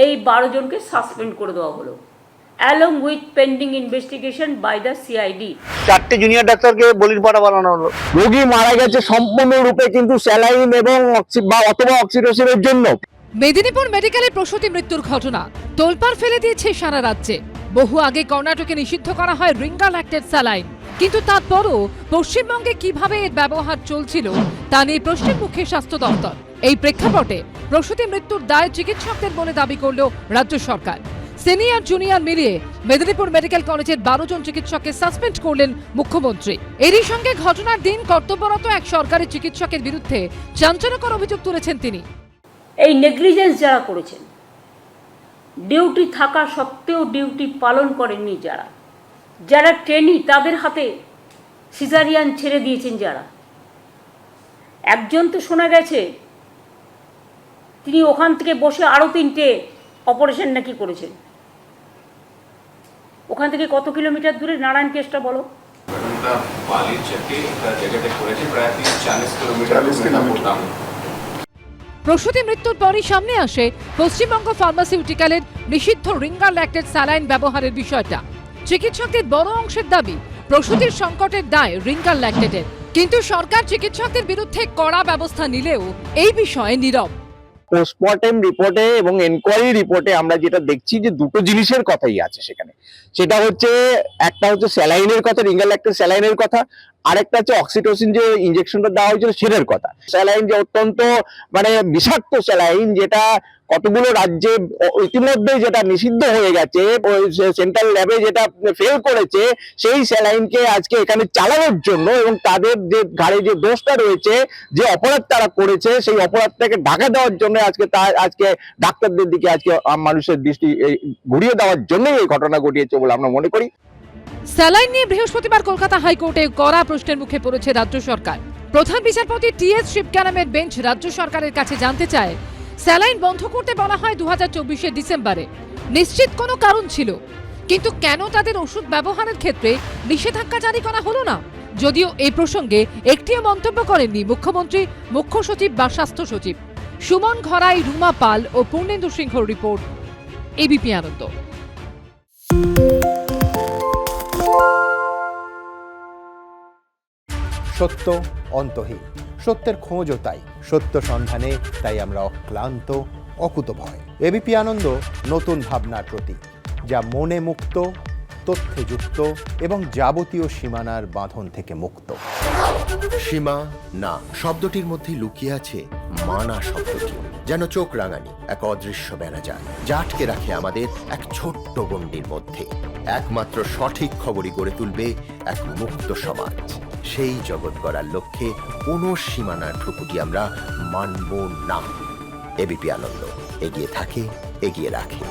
এই 12 জনকে সাসপেন্ড করে দেওয়া হলো along with pending investigation by the CID। 4টে জুনিয়র ডাক্তারকে বলির পাঠা বানানো হলো। রোগী মারা গেছে সম্পূর্ণরূপে কিন্তু স্যালাইন এবং অথবা অক্সিটোসিনের জন্য। মেদিনীপুর মেডিকেলে প্রসূতি মৃত্যুর ঘটনা তোলপাড় ফেলে দিয়েছে সারা রাজ্যে। বহু আগে কর্ণাটকে নিষিদ্ধ করা হয় রিঙ্গাল্যাক্টেড স্যালাইন, কিন্তু তারপরও পশ্চিমবঙ্গে কিভাবে এর ব্যবহার চলছিল তা নিয়ে প্রশ্নের মুখে স্বাস্থ্য দপ্তর। এই প্রেক্ষাপটে প্রসূতি মৃত্যুর দায় চিকিৎসকদের বলে দাবি করল রাজ্য সরকার। সিনিয়র জুনিয়র মিলিয়ে মেদিনীপুর মেডিকেল কলেজের 12 জন চিকিৎসককে সাসপেন্ড করলেন মুখ্যমন্ত্রী। এরই সঙ্গে ঘটনার দিন কর্তব্যরত এক সরকারি চিকিৎসকের বিরুদ্ধে চাঞ্চল্যকর অভিযোগ তুলেছেন তিনি। এই নেগলিজেন্স যারা করেছেন, ডিউটি থাকা সত্ত্বেও ডিউটি পালন করেননি যারা ট্রেনি তাদের হাতে সিজারিয়ান ছেড়ে দিয়েছেন যারা। একজন তো শোনা গেছে তিনি ওখান থেকে বসে আরও 3টে অপারেশন নাকি করেছেন। ওখান থেকে কত কিলোমিটার দূরে নারায়ণ কেসটা বলো? প্রসূতি মৃত্যুর পরই সামনে আসে পশ্চিমবঙ্গ ফার্মাসিউটিক্যালের নিষিদ্ধ রিঙ্গাল্যাক্টেড স্যালাইন ব্যবহারের বিষয়টা। চিকিৎসকদের বড় অংশের দাবি প্রসূতির সংকটের দায় রিঙ্গাল্যাক্টেডের, কিন্তু সরকার চিকিৎসকদের বিরুদ্ধে কড়া ব্যবস্থা নিলেও এই বিষয়ে নীরব। পোস্টমর্টেম রিপোর্টে এবং এনকোয়ারি রিপোর্টে আমরা যেটা দেখছি যে দুটো জিনিসের কথাই আছে সেখানে। সেটা হচ্ছে একটা হচ্ছে স্যালাইনের কথা, রিঙ্গাল্যাক্টেড স্যালাইনের কথা, আরেকটা হচ্ছে অক্সিটোসিন যে ইনজেকশনটা দেওয়া হয়েছিল সেটার কথা। স্যালাইন যে অত্যন্ত বিষাক্ত স্যালাইন, যেটা কতগুলো রাজ্যে ইতিমধ্যে যেটা নিষিদ্ধ হয়ে গেছে, সেন্ট্রাল ল্যাবে যেটা ফেল করেছে, সেই স্যালাইনকে আজকে এখানে চালানোর জন্য এবং তাদের যে ঘাড়ে যে দোষটা রয়েছে, যে অপরাধ তারা করেছে, সেই অপরাধটাকে ঢাকা দেওয়ার জন্য আজকে ডাক্তারদের দিকে আজকে মানুষের দৃষ্টি ঘুরিয়ে দেওয়ার জন্যই এই ঘটনা ঘটিয়েছে বলে আমরা মনে করি। স্যালাইন নিয়ে বৃহস্পতিবার কলকাতা হাইকোর্টে কড়া প্রশ্নের মুখে পড়েছে রাজ্য সরকার। প্রধান বিচারপতি টি.এস. শিবকানামের বেঞ্চ রাজ্য সরকারের কাছে জানতে চায়, স্যালাইন বন্ধ করতে বলা হয় 2024 ডিসেম্বরে, নিশ্চিত কোনো কারণ ছিল, কিন্তু কেন তাদের ওষুধ ব্যবহারের ক্ষেত্রে নিষেধাজ্ঞা জারি করা হলো না? যদিও এই প্রসঙ্গে একটিও মন্তব্য করেননি মুখ্যমন্ত্রী, মুখ্য সচিব বা স্বাস্থ্য সচিব। সুমন ঘরাই, রুমা পাল ও পূর্ণেন্দু সিংহর রিপোর্ট, এবিপি আনন্দ। সত্য অন্তহীন, সত্যের খোঁজও তাই, সত্য সন্ধানে তাই আমরা অক্লান্ত, অকুতভয়। এবিপি আনন্দ নতুন ভাবনার প্রতীক, যা মনে মুক্ত, তথ্যে যুক্ত এবং যাবতীয় সীমানার বাঁধন থেকে মুক্ত। সীমা না শব্দটির মধ্যে লুকিয়ে আছে মানা শব্দটি, যেন চোখ রাঙানি এক অদৃশ্য বেড়াজাল, যা আটকে রাখে আমাদের এক ছোট্ট গণ্ডির মধ্যে। একমাত্র সঠিক খবরই গড়ে তুলবে এক মুক্ত সমাজ। সেই জগৎ গড়ার লক্ষ্যে কোনো সীমানার ঠুকুটি আমরা মানব না। এবিপি আনন্দ এগিয়ে থাকে, এগিয়ে রাখে।